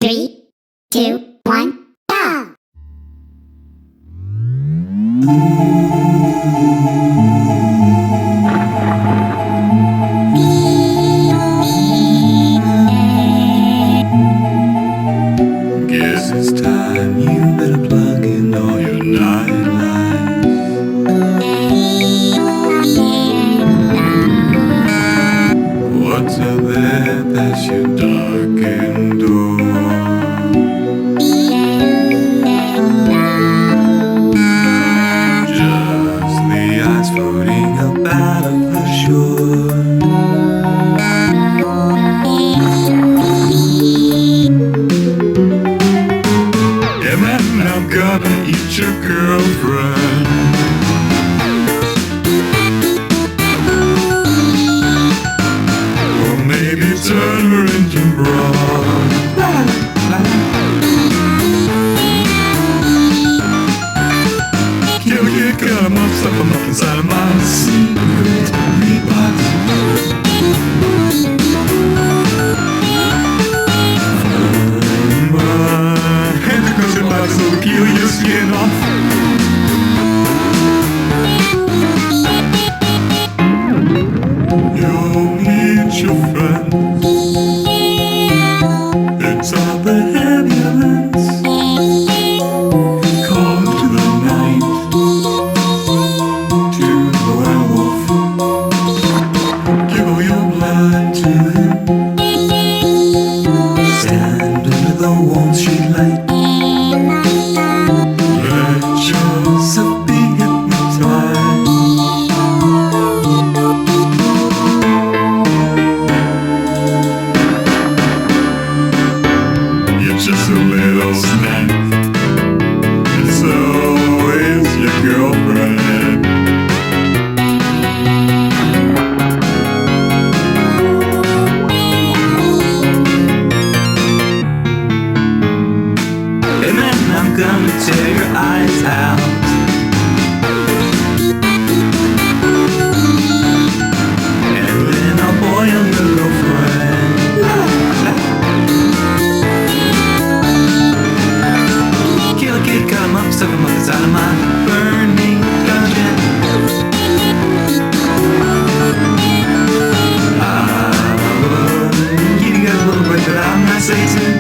3, 2, 1, go! Guess it's time you better plug in all your nightlights. What's out there past your darkened door? Just the ice floating up out of the shore. Yeah, man, I'm gonna eat your girlfriend. Or maybe turn her into broad. Kill a kid, cut him up, stuff him up inside of my secret meatbox. And the cousin box will peel your skin off. You'll meet your friends. It's all the ambulance. Call to the night, to the werewolf. Give all your blood to him. Stand under the warm street light. Let yourself be hypnotized. You're just a little snack, and so is your girlfriend. And then I'm gonna tear your eyes out. And then I'll boil your girlfriend. Kill a kid, cut him up, stuff him up inside of my burning dungeon. I would give you guys a little break, but I'm not Satan.